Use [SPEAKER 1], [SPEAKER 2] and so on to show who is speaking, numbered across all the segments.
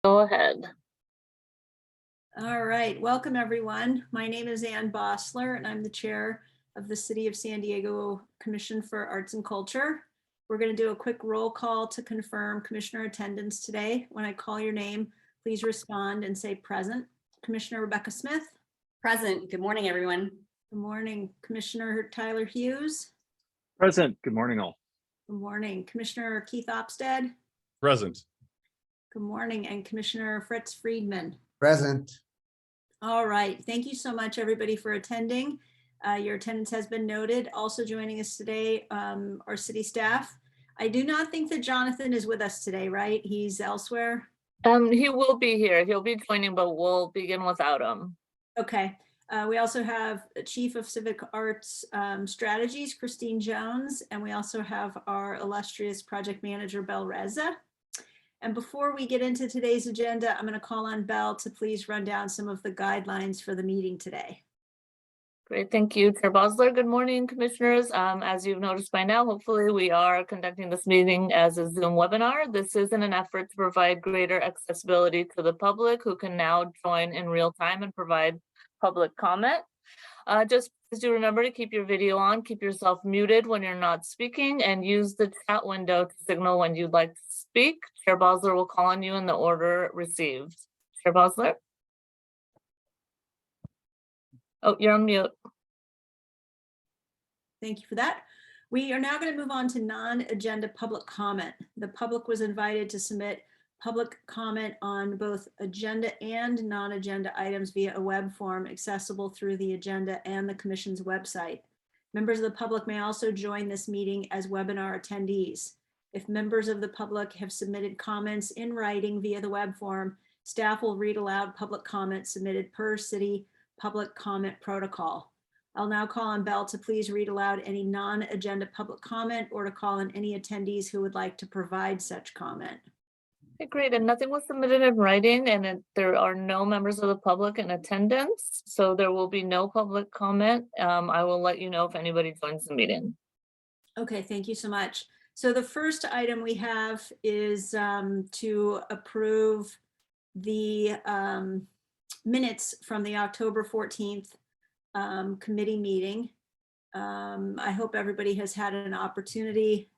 [SPEAKER 1] Go ahead.
[SPEAKER 2] All right, welcome everyone. My name is Ann Bossler and I'm the chair of the City of San Diego Commission for Arts and Culture. We're going to do a quick roll call to confirm commissioner attendance today. When I call your name, please respond and say present. Commissioner Rebecca Smith.
[SPEAKER 3] Present. Good morning, everyone.
[SPEAKER 2] Good morning. Commissioner Tyler Hughes.
[SPEAKER 4] Present. Good morning, all.
[SPEAKER 2] Good morning. Commissioner Keith Opstead.
[SPEAKER 5] Present.
[SPEAKER 2] Good morning. And Commissioner Fritz Friedman.
[SPEAKER 6] Present.
[SPEAKER 2] All right. Thank you so much, everybody, for attending. Your attendance has been noted. Also joining us today, our city staff. I do not think that Jonathan is with us today, right? He's elsewhere.
[SPEAKER 1] He will be here. He'll be joining, but we'll begin without him.
[SPEAKER 2] Okay. We also have Chief of Civic Arts Strategies, Christine Jones, and we also have our illustrious project manager, Bel Reza. And before we get into today's agenda, I'm going to call on Bel to please run down some of the guidelines for the meeting today.
[SPEAKER 1] Great, thank you, Chair Bossler. Good morning, commissioners. As you've noticed by now, hopefully we are conducting this meeting as a Zoom webinar. This is in an effort to provide greater accessibility to the public who can now join in real time and provide public comment. Just please do remember to keep your video on, keep yourself muted when you're not speaking, and use the chat window to signal when you'd like to speak. Chair Bossler will call on you in the order received. Chair Bossler? Oh, you're on mute.
[SPEAKER 2] Thank you for that. We are now going to move on to non-agenda public comment. The public was invited to submit public comment on both agenda and non-agenda items via a web form accessible through the agenda and the commission's website. Members of the public may also join this meeting as webinar attendees. If members of the public have submitted comments in writing via the web form, staff will read aloud public comments submitted per city public comment protocol. I'll now call on Bel to please read aloud any non-agenda public comment or to call on any attendees who would like to provide such comment.
[SPEAKER 1] Okay, great, and nothing was submitted in writing, and there are no members of the public in attendance, so there will be no public comment. I will let you know if anybody joins the meeting.
[SPEAKER 2] Okay, thank you so much. So the first item we have is to approve the minutes from the October 14th committee meeting. I hope everybody has had an opportunity.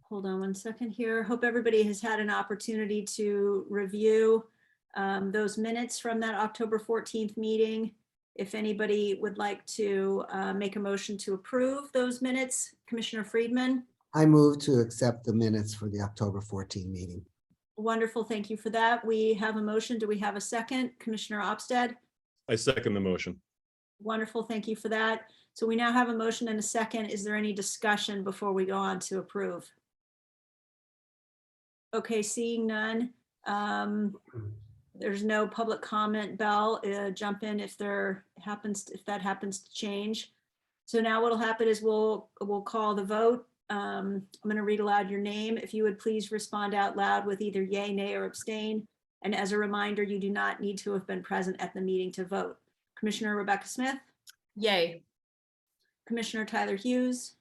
[SPEAKER 2] Hold on one second here. Hope everybody has had an opportunity to review those minutes from that October 14th meeting. If anybody would like to make a motion to approve those minutes, Commissioner Friedman.
[SPEAKER 6] I move to accept the minutes for the October 14 meeting.
[SPEAKER 2] Wonderful. Thank you for that. We have a motion. Do we have a second? Commissioner Opstead.
[SPEAKER 5] I second the motion.
[SPEAKER 2] Wonderful. Thank you for that. So we now have a motion and a second. Is there any discussion before we go on to approve? Okay, seeing none. There's no public comment. Bel, jump in if that happens to change. So now what'll happen is we'll call the vote. I'm going to read aloud your name. If you would please respond out loud with either yay, nay, or abstain. And as a reminder, you do not need to have been present at the meeting to vote. Commissioner Rebecca Smith.
[SPEAKER 3] Yay.
[SPEAKER 2] Commissioner Tyler Hughes.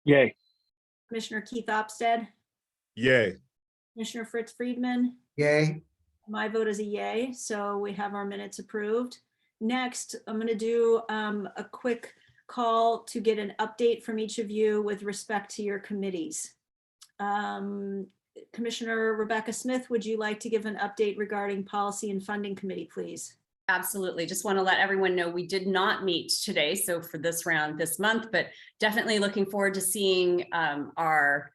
[SPEAKER 4] Yay.
[SPEAKER 2] Commissioner Keith Opstead.
[SPEAKER 5] Yay.
[SPEAKER 2] Commissioner Fritz Friedman.
[SPEAKER 6] Yay.
[SPEAKER 2] My vote is a yay, so we have our minutes approved. Next, I'm going to do a quick call to get an update from each of you with respect to your committees. Commissioner Rebecca Smith, would you like to give an update regarding Policy and Funding Committee, please?
[SPEAKER 3] Absolutely. Just want to let everyone know we did not meet today. So for this round this month, but definitely looking forward to seeing our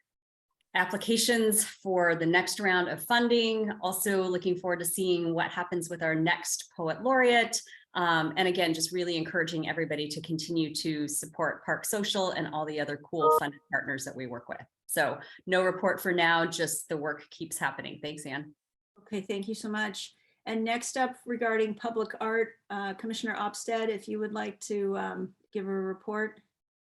[SPEAKER 3] applications for the next round of funding. Also looking forward to seeing what happens with our next poet laureate. And again, just really encouraging everybody to continue to support Park Social and all the other cool funded partners that we work with. So no report for now, just the work keeps happening. Thanks, Ann.
[SPEAKER 2] Okay, thank you so much. And next up regarding public art, Commissioner Opstead, if you would like to give a report.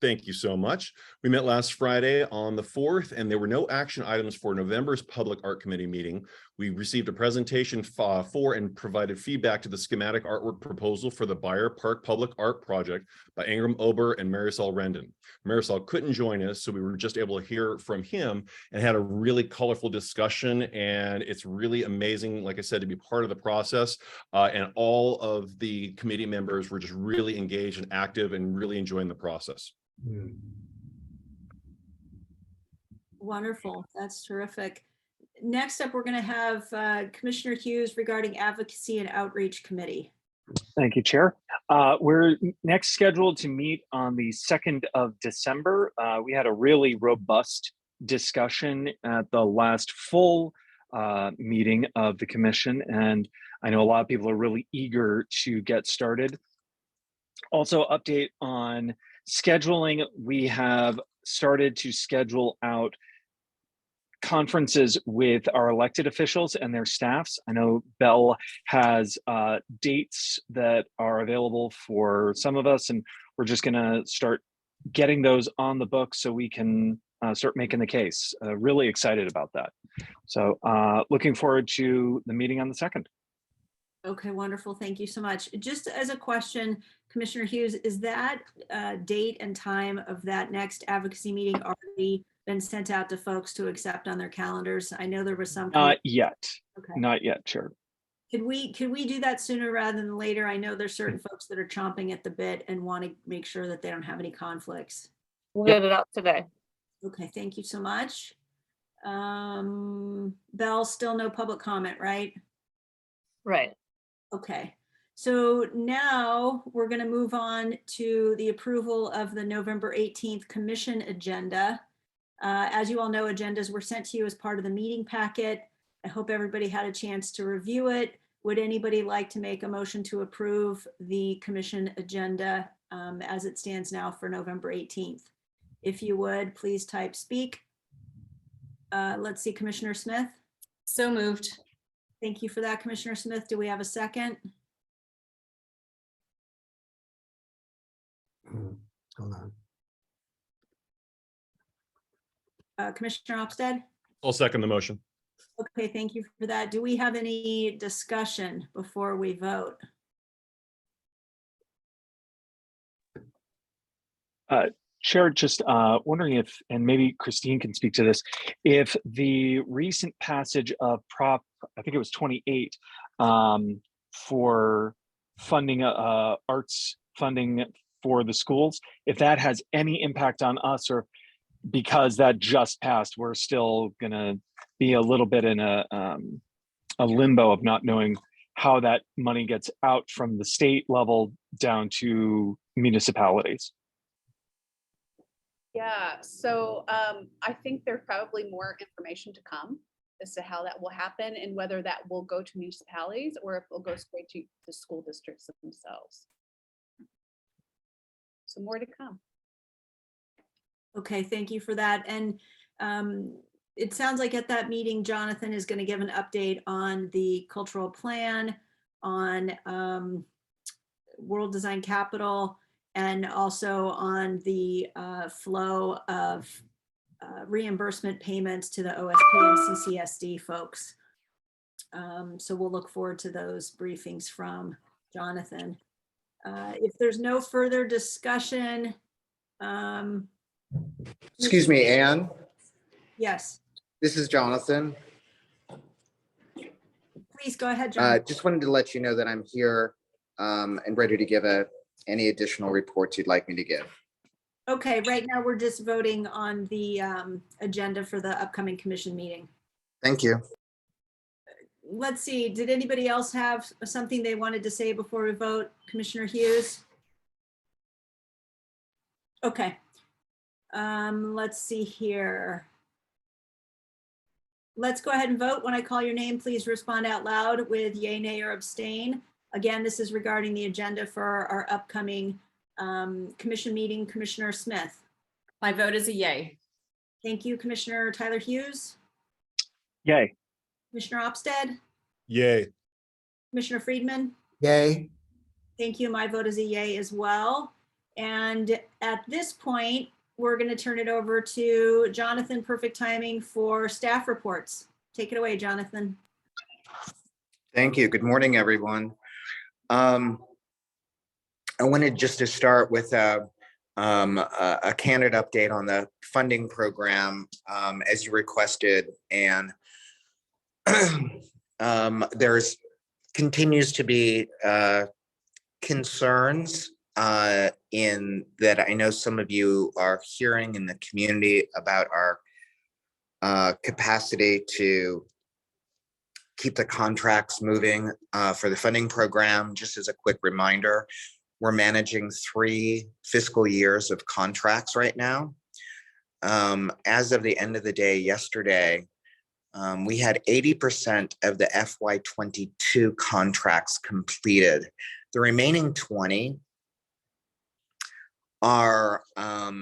[SPEAKER 5] Thank you so much. We met last Friday on the 4th, and there were no action items for November's Public Art Committee meeting. We received a presentation for and provided feedback to the schematic artwork proposal for the Beyer Park Public Art Project by Ingram Ober and Marisol Rendon. Marisol couldn't join us, so we were just able to hear from him and had a really colorful discussion. And it's really amazing, like I said, to be part of the process. And all of the committee members were just really engaged and active and really enjoying the process.
[SPEAKER 2] Wonderful. That's terrific. Next up, we're going to have Commissioner Hughes regarding Advocacy and Outreach Committee.
[SPEAKER 4] Thank you, Chair. We're next scheduled to meet on the 2nd of December. We had a really robust discussion at the last full meeting of the commission, and I know a lot of people are really eager to get started. Also, update on scheduling. We have started to schedule out conferences with our elected officials and their staffs. I know Bell has dates that are available for some of us, and we're just going to start getting those on the books so we can start making the case. Really excited about that. So looking forward to the meeting on the 2nd.
[SPEAKER 2] Okay, wonderful. Thank you so much. Just as a question, Commissioner Hughes, is that date and time of that next advocacy meeting already been sent out to folks to accept on their calendars? I know there was some.
[SPEAKER 4] Not yet.
[SPEAKER 2] Okay.
[SPEAKER 4] Not yet, Chair.
[SPEAKER 2] Could we do that sooner rather than later? I know there's certain folks that are chomping at the bit and want to make sure that they don't have any conflicts.
[SPEAKER 1] We'll get it out today.
[SPEAKER 2] Okay, thank you so much. Bell, still no public comment, right?
[SPEAKER 1] Right.
[SPEAKER 2] Okay, so now we're going to move on to the approval of the November 18th commission agenda. As you all know, agendas were sent to you as part of the meeting packet. I hope everybody had a chance to review it. Would anybody like to make a motion to approve the commission agenda as it stands now for November 18th? If you would, please type speak. Let's see, Commissioner Smith.
[SPEAKER 3] So moved.
[SPEAKER 2] Thank you for that, Commissioner Smith. Do we have a second?
[SPEAKER 6] Hold on.
[SPEAKER 2] Commissioner Opstead?
[SPEAKER 5] I'll second the motion.
[SPEAKER 2] Okay, thank you for that. Do we have any discussion before we vote?
[SPEAKER 4] Chair, just wondering if, and maybe Christine can speak to this, if the recent passage of Prop, I think it was 28, for funding, arts funding for the schools, if that has any impact on us, or because that just passed, we're still gonna be a little bit in a limbo of not knowing how that money gets out from the state level down to municipalities.
[SPEAKER 7] Yeah, so I think there's probably more information to come as to how that will happen and whether that will go to municipalities or if it'll go straight to the school districts themselves. So more to come.
[SPEAKER 2] Okay, thank you for that. And it sounds like at that meeting, Jonathan is going to give an update on the cultural plan, on World Design Capital, and also on the flow of reimbursement payments to the OSP and CCSD folks. So we'll look forward to those briefings from Jonathan. If there's no further discussion.
[SPEAKER 8] Excuse me, Anne,
[SPEAKER 2] Yes,
[SPEAKER 8] this is Jonathan.
[SPEAKER 2] please go ahead, John.
[SPEAKER 8] Just wanted to let you know that I'm here and ready to give any additional reports you'd like me to give.
[SPEAKER 2] Okay, right now we're just voting on the agenda for the upcoming commission meeting.
[SPEAKER 8] Thank you.
[SPEAKER 2] Let's see, did anybody else have something they wanted to say before we vote? Commissioner Hughes? Okay. Let's see here. Let's go ahead and vote. When I call your name, please respond out loud with yay, nay, or abstain. Again, this is regarding the agenda for our upcoming commission meeting. Commissioner Smith.
[SPEAKER 3] My vote is a yay.
[SPEAKER 2] Thank you. Commissioner Tyler Hughes.
[SPEAKER 4] Yay.
[SPEAKER 2] Commissioner Opstead.
[SPEAKER 5] Yay.
[SPEAKER 2] Commissioner Friedman.
[SPEAKER 6] Yay.
[SPEAKER 2] Thank you. My vote is a yay as well. And at this point, we're going to turn it over to Jonathan, perfect timing for staff reports. Take it away, Jonathan.
[SPEAKER 8] Thank you. Good morning, everyone. I wanted just to start with a candid update on the funding program, as you requested. And there's continues to be concerns in that I know some of you are hearing in the community about our capacity to keep the contracts moving for the funding program. Just as a quick reminder, we're managing 3 fiscal years of contracts right now. As of the end of the day yesterday, we had 80% of the FY22 contracts completed. The remaining 20 are all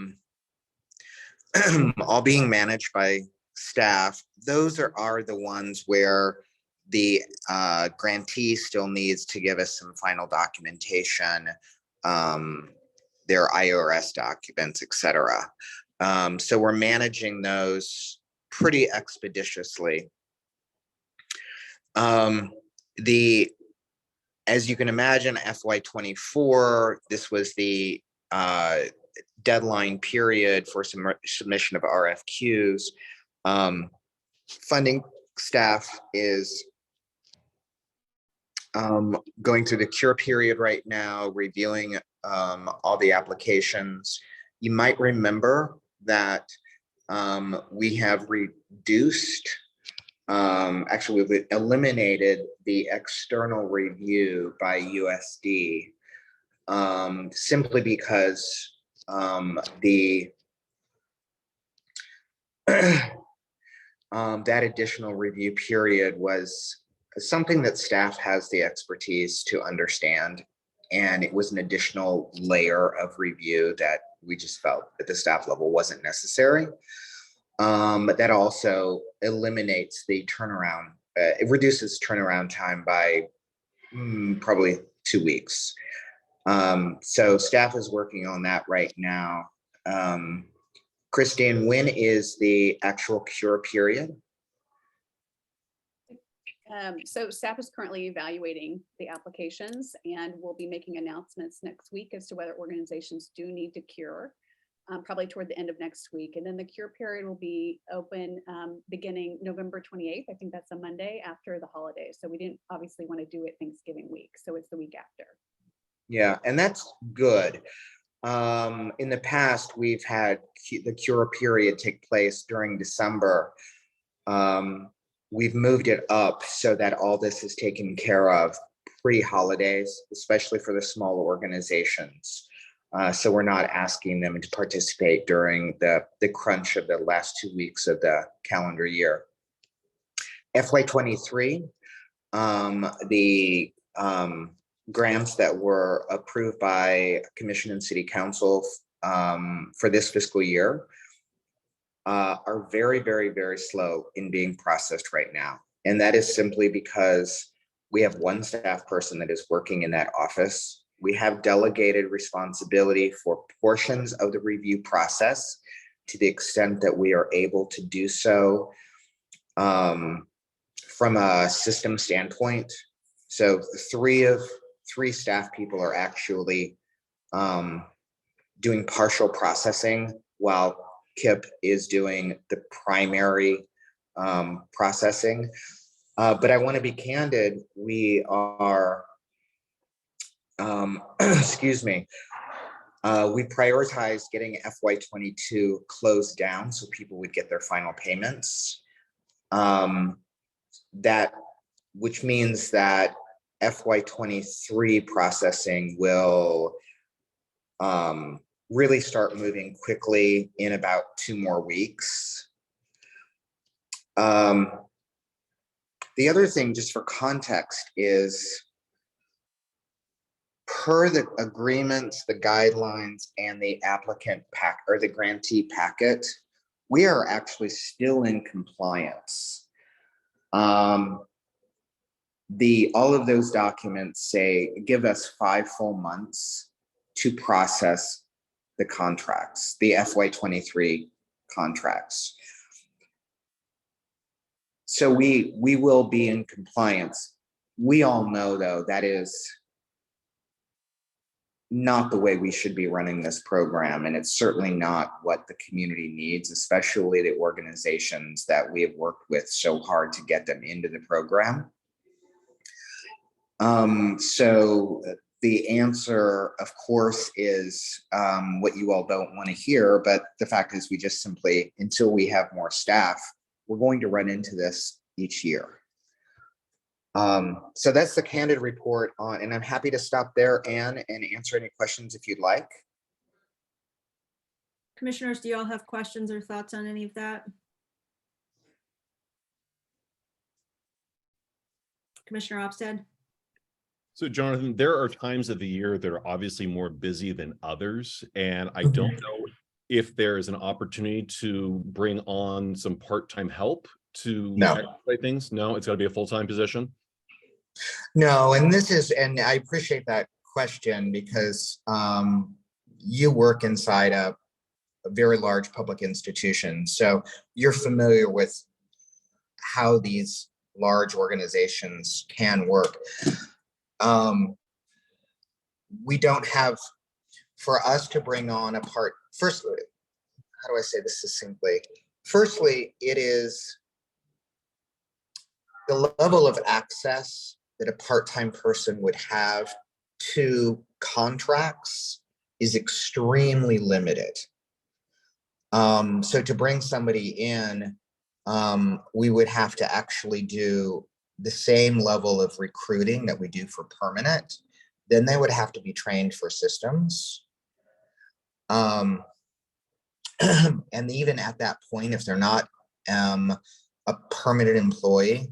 [SPEAKER 8] being managed by staff. Those are the ones where the grantee still needs to give us some final documentation, their IRS documents, etc. So we're managing those pretty expeditiously. As you can imagine, FY24, this was the deadline period for submission of RFQs. Funding staff is going through the cure period right now, reviewing all the applications. You might remember that we have reduced, actually we've eliminated the external review by USD, simply because that additional review period was something that staff has the expertise to understand, and it was an additional layer of review that we just felt at the staff level wasn't necessary. But that also eliminates the turnaround. It reduces turnaround time by probably 2 weeks. So staff is working on that right now. Christine, when is the actual cure period?
[SPEAKER 7] So staff is currently evaluating the applications, and we'll be making announcements next week as to whether organizations do need to cure, probably toward the end of next week. And then the cure period will be open beginning November 28th. I think that's a Monday after the holidays. So we didn't obviously want to do it Thanksgiving week. So it's the week after.
[SPEAKER 8] Yeah, and that's good. In the past, we've had the cure period take place during December. We've moved it up so that all this is taken care of pre-holidays, especially for the small organizations. So we're not asking them to participate during the crunch of the last 2 weeks of the calendar year. FY23, the grants that were approved by Commission and City Council for this fiscal year are very, very, very slow in being processed right now. And that is simply because we have one staff person that is working in that office. We have delegated responsibility for portions of the review process to the extent that we are able to do so from a system standpoint. So three staff people are actually doing partial processing while Kip is doing the primary processing. But I want to be candid, we are, excuse me, we prioritized getting FY22 closed down so people would get their final payments. Which means that FY23 processing will really start moving quickly in about 2 more weeks. The other thing, just for context, is per the agreements, the guidelines, and the applicant pack or the grantee packet, we are actually still in compliance. All of those documents say give us 5 full months to process the contracts, the FY23 contracts. So we will be in compliance. We all know, though, that is not the way we should be running this program, and it's certainly not what the community needs, especially the organizations that we have worked with so hard to get them into the program. So the answer, of course, is what you all don't want to hear, but the fact is we just simply, until we have more staff, we're going to run into this each year. So that's the candid report on, and I'm happy to stop there, Anne, and answer any questions if you'd like.
[SPEAKER 2] Commissioners, do you all have questions or thoughts on any of that? Commissioner Ofsted?
[SPEAKER 5] So Jonathan, there are times of the year that are obviously more busy than others, and I don't know if there is an opportunity to bring on some part-time help to
[SPEAKER 8] No.
[SPEAKER 5] expedite things. No, it's got to be a full-time position.
[SPEAKER 8] No, and this is, and I appreciate that question because you work inside a very large public institution, so you're familiar with how these large organizations can work. We don't have, for us to bring on a part, firstly, how do I say this succinctly? Firstly, it is the level of access that a part-time person would have to contracts is extremely limited. So to bring somebody in, we would have to actually do the same level of recruiting that we do for permanent. Then they would have to be trained for systems. And even at that point, if they're not a permanent employee,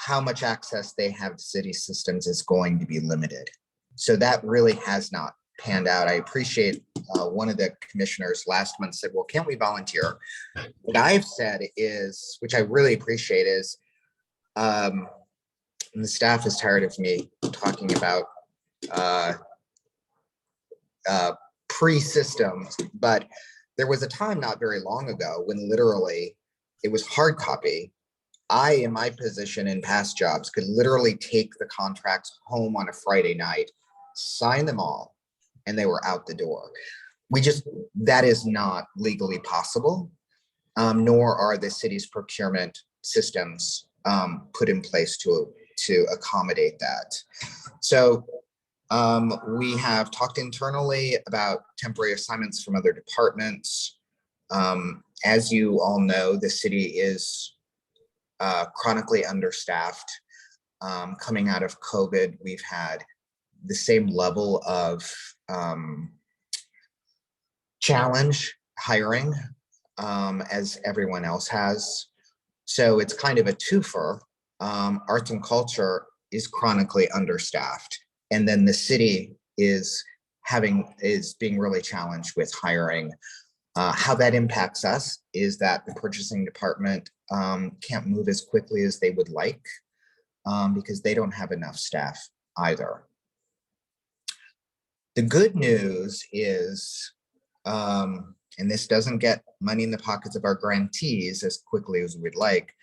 [SPEAKER 8] how much access they have to city systems is going to be limited. So that really has not panned out. I appreciate one of the commissioners last month said, well, can't we volunteer? What I've said is, which I really appreciate is, and the staff is tired of me talking about pre-systems, but there was a time not very long ago when literally it was hard copy. I, in my position in past jobs, could literally take the contracts home on a Friday night, sign them all, and they were out the door. That is not legally possible, nor are the city's procurement systems put in place to accommodate that. So we have talked internally about temporary assignments from other departments. As you all know, the city is chronically understaffed. Coming out of COVID, we've had the same level of challenge hiring as everyone else has. So it's kind of a twofer. Arts and culture is chronically understaffed. And then the city is being really challenged with hiring. How that impacts us is that the purchasing department can't move as quickly as they would like because they don't have enough staff either. The good news is, and this doesn't get money in the pockets of our grantees as quickly as we'd like,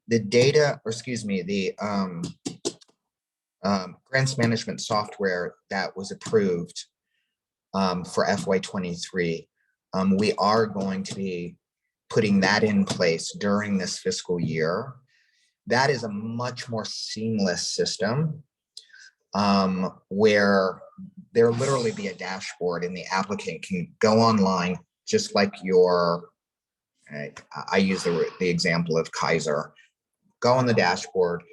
[SPEAKER 8] the data, or excuse me, the grants management software that was approved for FY23, we are going to be putting that in place during this fiscal year. That is a much more seamless system where there'll literally be a dashboard and the applicant can go online, just like I use the example of Kaiser. Go on the dashboard,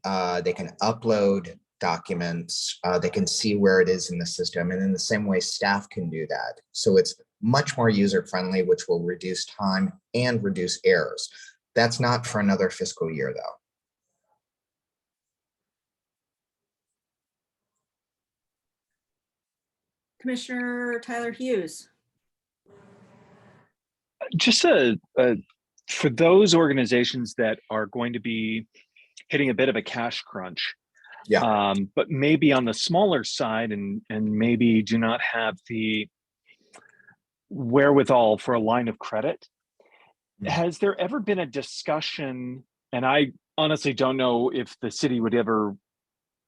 [SPEAKER 8] they can upload documents, they can see where it is in the system, and in the same way staff can do that. So it's much more user-friendly, which will reduce time and reduce errors. That's not for another fiscal year, though.
[SPEAKER 2] Commissioner Tyler Hughes.
[SPEAKER 4] Just for those organizations that are going to be hitting a bit of a cash crunch, but maybe on the smaller side and maybe do not have the wherewithal for a line of credit.
[SPEAKER 5] Mm.
[SPEAKER 4] Has there ever been a discussion, and I honestly don't know if the city would ever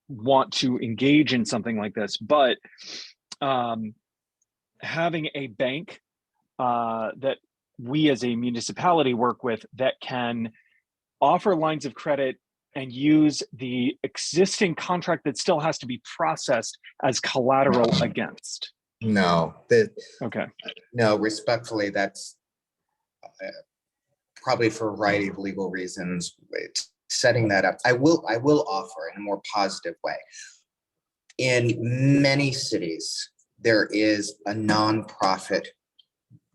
[SPEAKER 4] want to engage in something like this, but having a bank that we as a municipality work with that can offer lines of credit and use the existing contract that still has to be processed as collateral against.
[SPEAKER 8] No,
[SPEAKER 4] Okay.
[SPEAKER 8] no, respectfully, that's probably for a variety of legal reasons. Setting that up, I will offer in a more positive way. In many cities, there is a nonprofit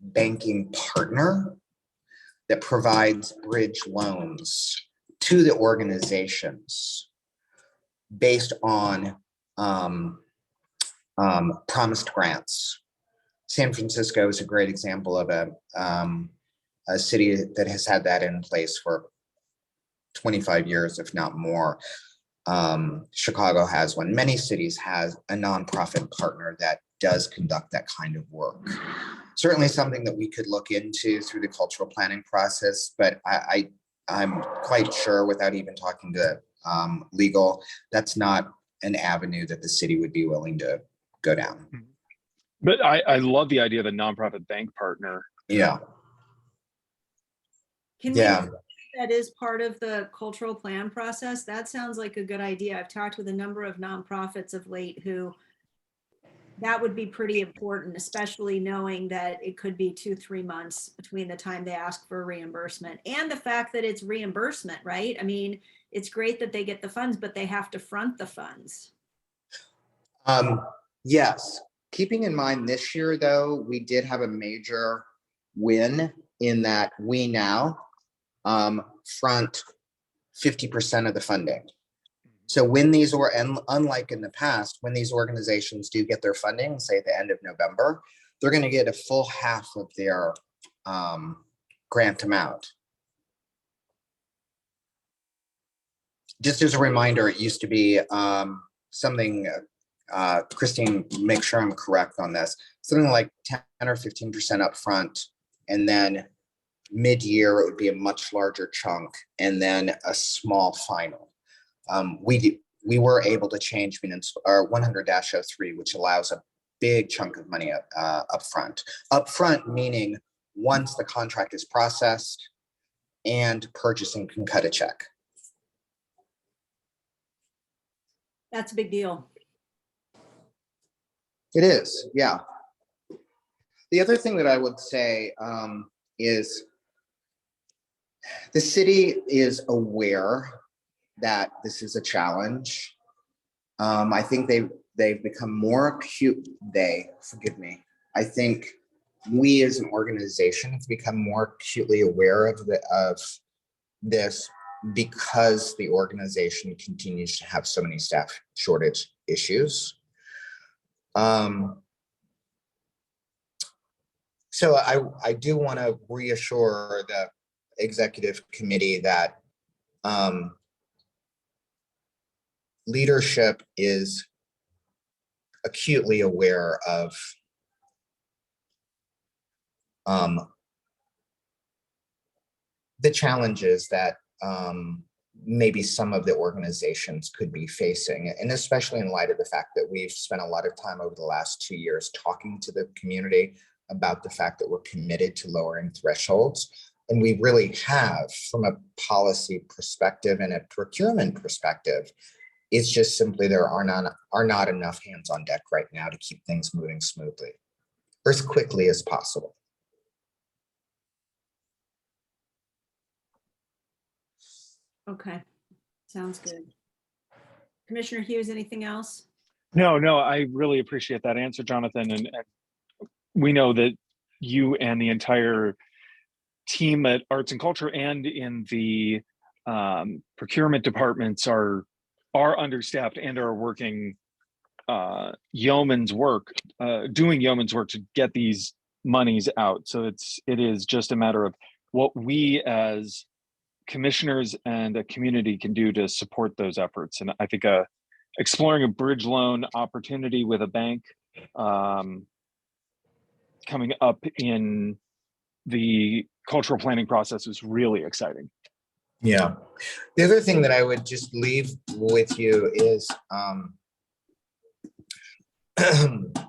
[SPEAKER 8] banking partner that provides bridge loans to the organizations based on promised grants. San Francisco is a great example of a city that has had that in place for 25 years, if not more. Chicago has one. Many cities have a nonprofit partner that does conduct that kind of work. Certainly something that we could look into through the cultural planning process, but I'm quite sure, without even talking to legal, that's not an avenue that the city would be willing to go down.
[SPEAKER 4] But I love the idea of a nonprofit bank partner.
[SPEAKER 8] Yeah.
[SPEAKER 2] Can we,
[SPEAKER 8] Yeah.
[SPEAKER 2] that is part of the cultural plan process? That sounds like a good idea. I've talked with a number of nonprofits of late who that would be pretty important, especially knowing that it could be 2-3 months between the time they ask for reimbursement and the fact that it's reimbursement, right? I mean, it's great that they get the funds, but they have to front the funds.
[SPEAKER 8] Yes. Keeping in mind this year, though, we did have a major win in that we now front 50% of the funding. So when these and unlike in the past, when these organizations do get their funding, say at the end of November, they're going to get a full half of their grant amount. Just as a reminder, it used to be something, Christine, make sure I'm correct on this, something like 10 or 15% upfront, and then mid-year it would be a much larger chunk, and then a small final. We were able to change our 100-03, which allows a big chunk of money upfront. Upfront meaning once the contract is processed and purchasing can cut a check.
[SPEAKER 2] That's a big deal.
[SPEAKER 8] It is, yeah. The other thing that I would say is the city is aware that this is a challenge. I think they've become more acute. I think we as an organization have become more acutely aware of this because the organization continues to have so many staff shortage issues. So I do want to reassure the executive committee that leadership is acutely aware of the challenges that maybe some of the organizations could be facing, and especially in light of the fact that we've spent a lot of time over the last 2 years talking to the community about the fact that we're committed to lowering thresholds. And we really have, from a policy perspective and a procurement perspective. It's just simply there are not enough hands on deck right now to keep things moving smoothly or as quickly as possible.
[SPEAKER 2] Okay, sounds good. Commissioner Hughes, anything else?
[SPEAKER 4] No, I really appreciate that answer, Jonathan. And we know that you and the entire team at Arts and Culture and in the procurement departments are understaffed and are working yeoman's work, doing yeoman's work to get these monies out. So it is just a matter of what we as commissioners and a community can do to support those efforts. And I think exploring a bridge loan opportunity with a bank coming up in the cultural planning process is really exciting.
[SPEAKER 8] Yeah. The other thing that I would just leave with you is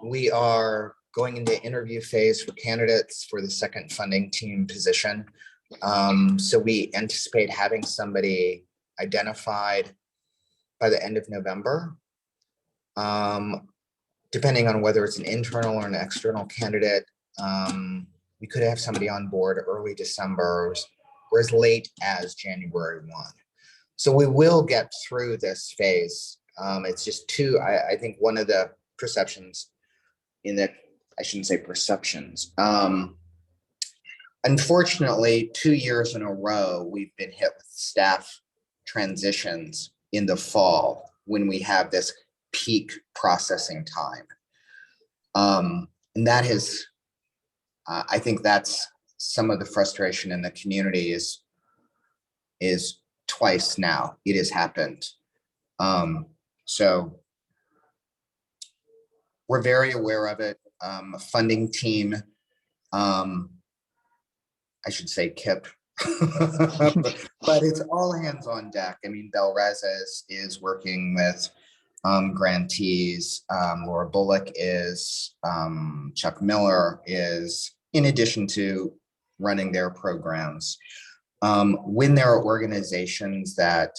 [SPEAKER 8] we are going into interview phase for candidates for the second funding team position. So we anticipate having somebody identified by the end of November. Depending on whether it's an internal or an external candidate, we could have somebody on board early December or as late as January 1. So we will get through this phase. It's just I think one of the perceptions in that, I shouldn't say perceptions. Unfortunately, 2 years in a row, we've been hit with staff transitions in the fall when we have this peak processing time. And that has, I think that's some of the frustration in the community is twice now it has happened. So we're very aware of it. Funding team, I should say KIP, but it's all hands on deck. I mean, Bel Reza is working with grantees. Laura Bullock is, Chuck Miller is, in addition to running their programs. When there are organizations that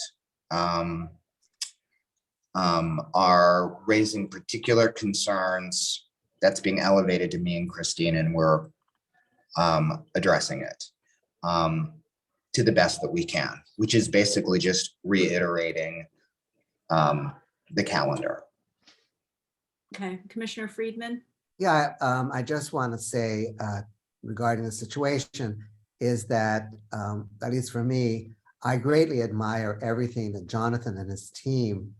[SPEAKER 8] are raising particular concerns, that's being elevated to me and Christine, and we're addressing it to the best that we can, which is basically just reiterating the calendar.
[SPEAKER 2] Okay, Commissioner Friedman?
[SPEAKER 6] Yeah, I just want to say regarding the situation is that, at least for me, I greatly admire everything that Jonathan and his team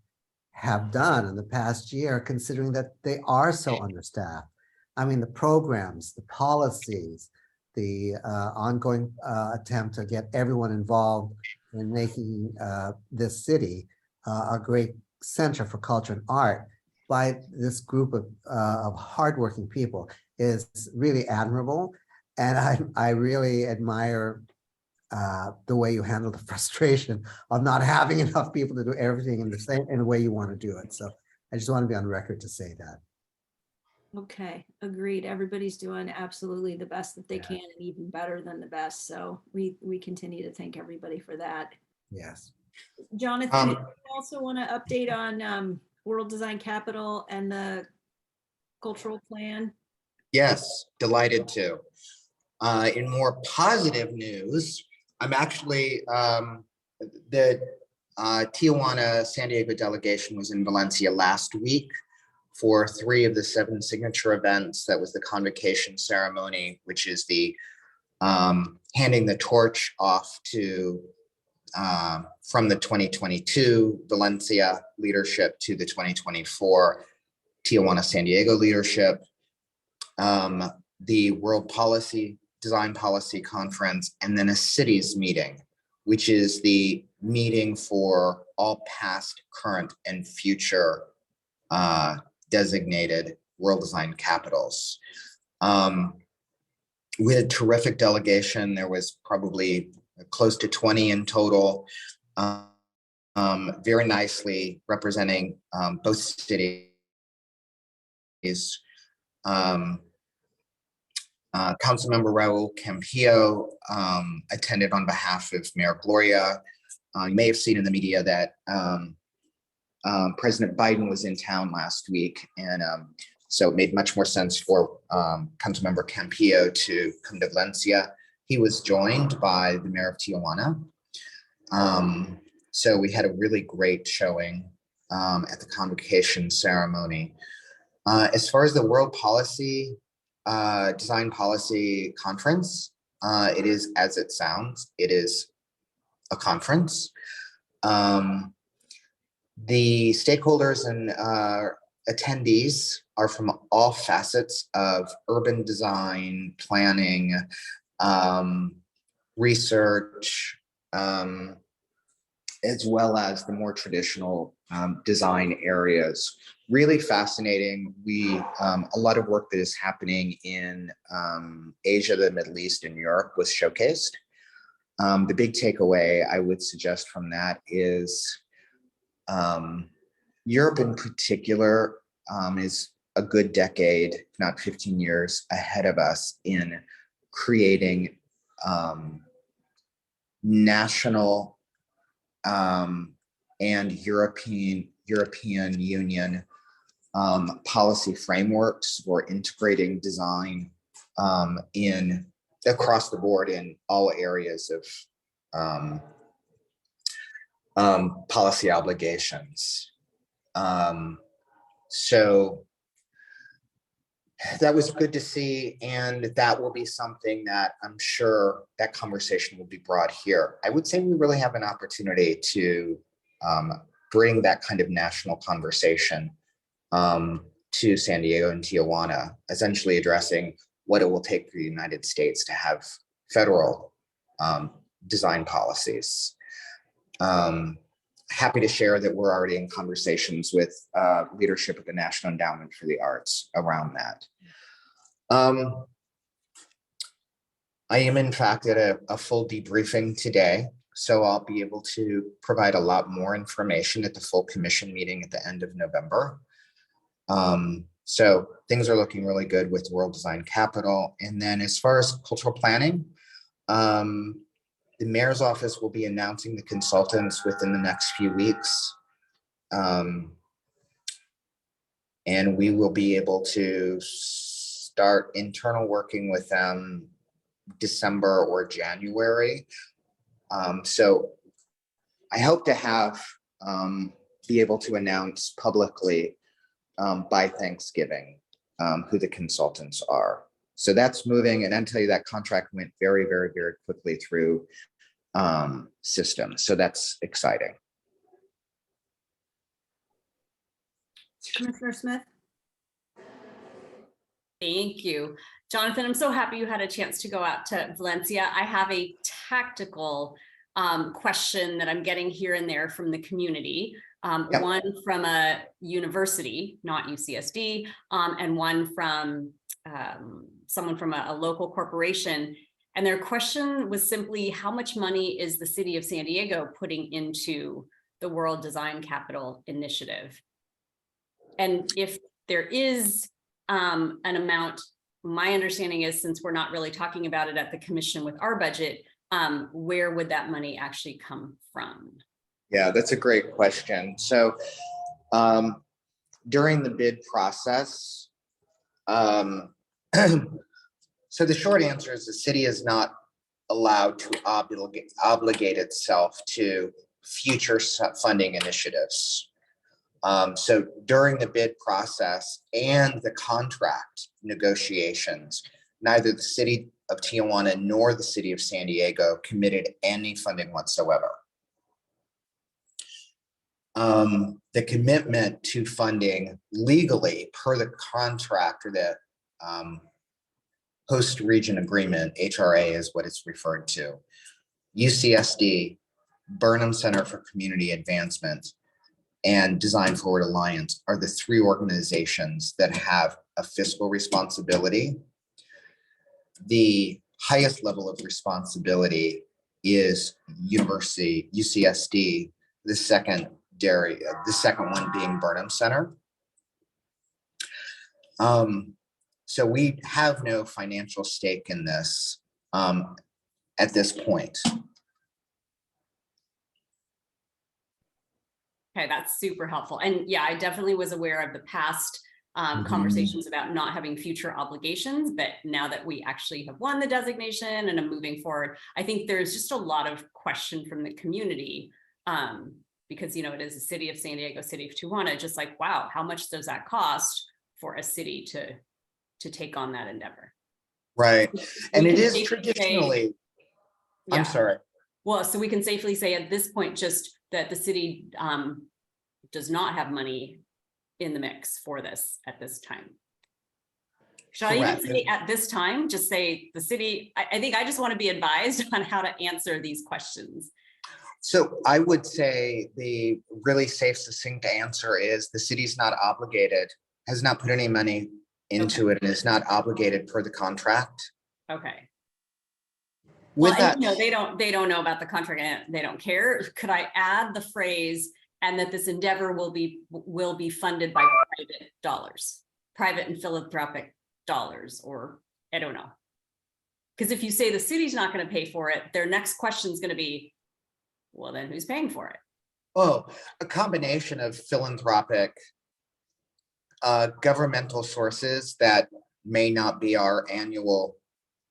[SPEAKER 6] have done in the past year, considering that they are so understaffed. I mean, the programs, the policies, the ongoing attempt to get everyone involved in making this city a great center for culture and art by this group of hardworking people is really admirable. And I really admire the way you handle the frustration of not having enough people to do everything in the way you want to do it. So I just want to be on record to say that.
[SPEAKER 2] Okay, agreed. Everybody's doing absolutely the best that they can and even better than the best. So we continue to thank everybody for that.
[SPEAKER 6] Yes.
[SPEAKER 2] Jonathan, you also want to update on World Design Capital and the cultural plan?
[SPEAKER 8] Yes, delighted to. In more positive news, I'm actually, the Tijuana San Diego delegation was in Valencia last week for 3 of the 7 signature events. That was the convocation ceremony, which is the handing the torch off to from the 2022 Valencia leadership to the 2024 Tijuana San Diego leadership. The World Design Policy Conference, and then a cities meeting, which is the meeting for all past, current, and future designated World Design Capitals. We had a terrific delegation. There was probably close to 20 in total, very nicely representing both cities. Councilmember Raul Campillo attended on behalf of Mayor Gloria. You may have seen in the media that President Biden was in town last week, and so it made much more sense for Councilmember Campillo to come to Valencia. He was joined by the Mayor of Tijuana. So we had a really great showing at the convocation ceremony. As far as the World Design Policy Conference, it is as it sounds. It is a conference. The stakeholders and attendees are from all facets of urban design, planning, research, as well as the more traditional design areas. Really fascinating. A lot of work that is happening in Asia, the Middle East, and Europe was showcased. The big takeaway I would suggest from that is Europe in particular is a good decade, if not 15 years ahead of us in creating national and European Union policy frameworks for integrating design in across the board in all areas of policy obligations. So that was good to see, and that will be something that I'm sure that conversation will be brought here. I would say we really have an opportunity to bring that kind of national conversation to San Diego and Tijuana, essentially addressing what it will take for the United States to have federal design policies. Happy to share that we're already in conversations with leadership at the National Endowment for the Arts around that. I am in fact at a full debriefing today, so I'll be able to provide a lot more information at the full commission meeting at the end of November. So things are looking really good with World Design Capital. And then as far as cultural planning, the mayor's office will be announcing the consultants within the next few weeks. And we will be able to start internal working with them December or January. So I hope to have be able to announce publicly by Thanksgiving who the consultants are. So that's moving, and I'll tell you that contract went very, very, very quickly through systems. So that's exciting.
[SPEAKER 2] Commissioner Smith?
[SPEAKER 3] Thank you, Jonathan. I'm so happy you had a chance to go out to Valencia. I have a tactical question that I'm getting here and there from the community.
[SPEAKER 8] Yep.
[SPEAKER 3] One from a university, not UCSD, and one from someone from a local corporation. And their question was simply, how much money is the city of San Diego putting into the World Design Capital Initiative? And if there is an amount, my understanding is, since we're not really talking about it at the commission with our budget, where would that money actually come from?
[SPEAKER 8] Yeah, that's a great question. So during the bid process, so the short answer is the city is not allowed to obligate itself to future funding initiatives. So during the bid process and the contract negotiations, neither the city of Tijuana nor the city of San Diego committed any funding whatsoever. The commitment to funding legally per the contract, or the host region agreement, HRA is what it's referred to, UCSD, Burnham Center for Community Advancement, and Design Forward Alliance are the three organizations that have a fiscal responsibility. The highest level of responsibility is University, UCSD, the second one being Burnham Center. So we have no financial stake in this at this point.
[SPEAKER 3] Okay, that's super helpful. And yeah, I definitely was aware of the past conversations about not having future obligations, but now that we actually have won the designation and are moving forward, I think there's just a lot of question from the community because, you know, it is a city of San Diego, city of Tijuana, just like, wow, how much does that cost for a city to take on that endeavor?
[SPEAKER 8] Right. And it is
[SPEAKER 3] Say,
[SPEAKER 8] traditionally,
[SPEAKER 3] yeah.
[SPEAKER 8] I'm sorry.
[SPEAKER 3] Well, so we can safely say at this point, just that the city does not have money in the mix for this at this time. Should I even
[SPEAKER 8] Correct.
[SPEAKER 3] say at this time, just say the city, I think I just want to be advised on how to answer these questions.
[SPEAKER 8] So I would say the really safe, succinct answer is the city's not obligated, has not put any money into it and is not obligated per the contract.
[SPEAKER 3] Okay.
[SPEAKER 8] With
[SPEAKER 3] Well,
[SPEAKER 8] that,
[SPEAKER 3] and, you know, they don't know about the contract and they don't care. Could I add the phrase, and that this endeavor will be funded by private dollars, private and philanthropic dollars, or I don't know. Because if you say the city's not going to pay for it, their next question is going to be, well, then who's paying for it?
[SPEAKER 8] oh, a combination of philanthropic, governmental sources that may not be our annual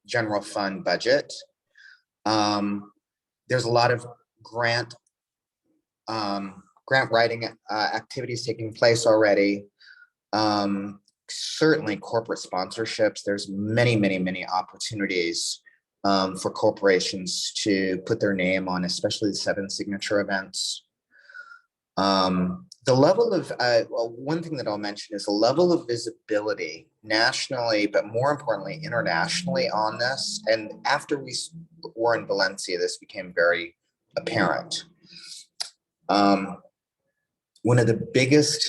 [SPEAKER 8] general fund budget. There's a lot of grant writing activities taking place already. Certainly corporate sponsorships. There's many opportunities for corporations to put their name on, especially the 7 signature events. The level of, well, one thing that I'll mention is the level of visibility nationally, but more importantly, internationally on this. And after we were in Valencia, this became very apparent. One of the biggest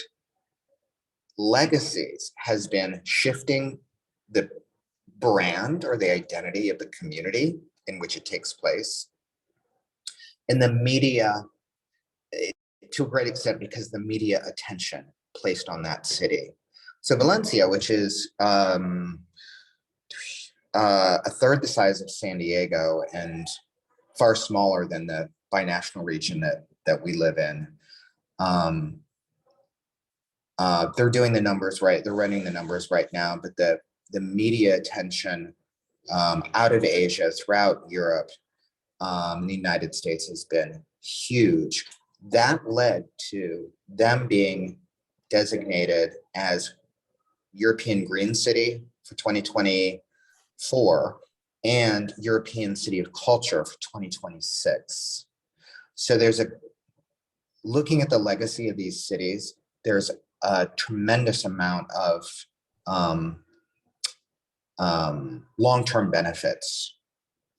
[SPEAKER 8] legacies has been shifting the brand or the identity of the community in which it takes place. And the media, to a great extent, because the media attention placed on that city. So Valencia, which is a third the size of San Diego and far smaller than the binational region that we live in. They're doing the numbers right. They're running the numbers right now, but the media attention out of Asia, throughout Europe, the United States has been huge. That led to them being designated as European Green City for 2024 and European City of Culture for 2026. So there's looking at the legacy of these cities, there's a tremendous amount of long-term benefits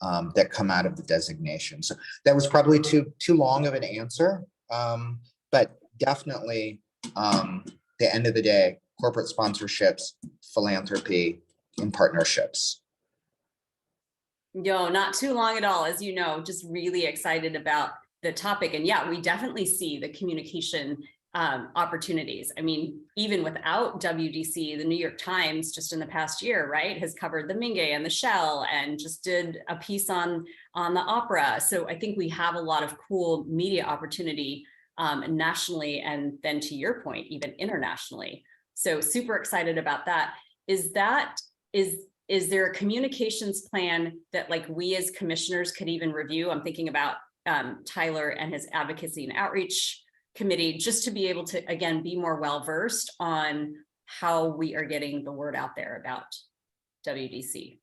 [SPEAKER 8] that come out of the designation. So that was probably too long of an answer, but definitely the end of the day, corporate sponsorships, philanthropy, and partnerships.
[SPEAKER 3] No, not too long at all. As you know, just really excited about the topic. And yeah, we definitely see the communication opportunities. I mean, even without WDC, the New York Times just in the past year, right, has covered the Mingue and the Shell and just did a piece on the opera. So I think we have a lot of cool media opportunity nationally, and then to your point, even internationally. So super excited about that. Is there a communications plan that like we as commissioners could even review? I'm thinking about Tyler and his advocacy and outreach committee, just to be able to, again, be more well-versed on how we are getting the word out there about WDC.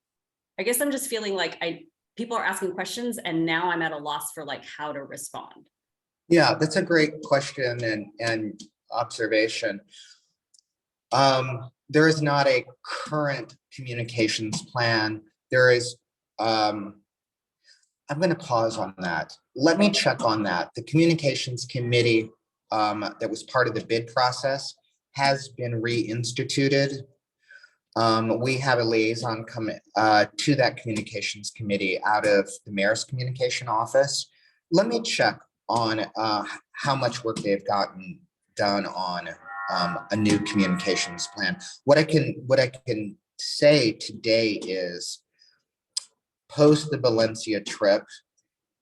[SPEAKER 3] I guess I'm just feeling like people are asking questions and now I'm at a loss for like how to respond.
[SPEAKER 8] Yeah, that's a great question and observation. There is not a current communications plan. There is, I'm going to pause on that. Let me check on that. The communications committee that was part of the bid process has been reinstituted. We have a liaison to that communications committee out of the mayor's communication office. Let me check on how much work they've gotten done on a new communications plan. What I can say today is post the Valencia trip,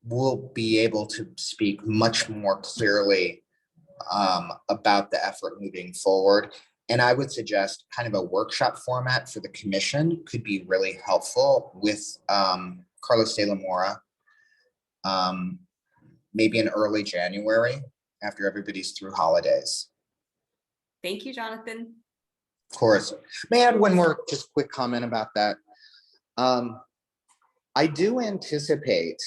[SPEAKER 8] we'll be able to speak much more clearly about the effort moving forward. And I would suggest kind of a workshop format for the commission could be really helpful with Carlos de la Mora, maybe in early January after everybody's through holidays.
[SPEAKER 3] Thank you, Jonathan.
[SPEAKER 8] Of course. May I add one more just quick comment about that? I do anticipate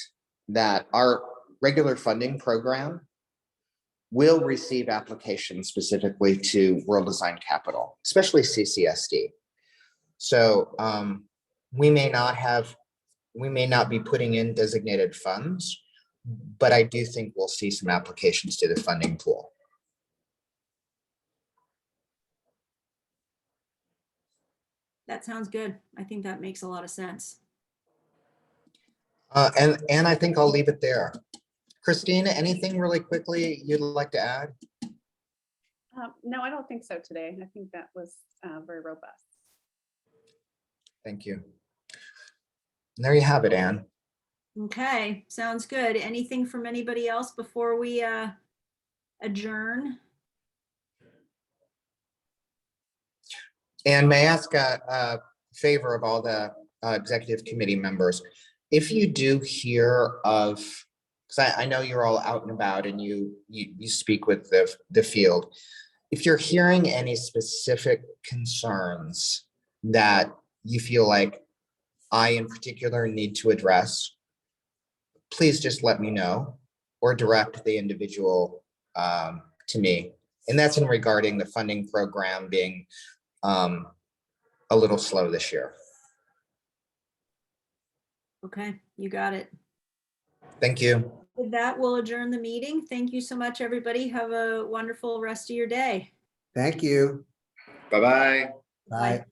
[SPEAKER 8] that our regular funding program will receive applications specifically to World Design Capital, especially CCSD. So we may not be putting in designated funds, but I do think we'll see some applications to the funding pool.
[SPEAKER 2] That sounds good. I think that makes a lot of sense.
[SPEAKER 8] And I think I'll leave it there. Christina, anything really quickly you'd like to add?
[SPEAKER 7] No, I don't think so today. I think that was very robust.
[SPEAKER 8] Thank you. And there you have it, Anne.
[SPEAKER 2] Okay, sounds good. Anything from anybody else before we adjourn?
[SPEAKER 8] And may I ask a favor of all the executive committee members? If you do hear of, because I know you're all out and about and you speak with the field. If you're hearing any specific concerns that you feel like I in particular need to address, please just let me know or direct the individual to me. And that's in regarding the funding program being a little slow this year.
[SPEAKER 2] Okay, you got it.
[SPEAKER 8] Thank you.
[SPEAKER 2] With that, we'll adjourn the meeting. Thank you so much, everybody. Have a wonderful rest of your day.
[SPEAKER 6] Thank you.
[SPEAKER 8] Bye-bye.
[SPEAKER 6] Bye.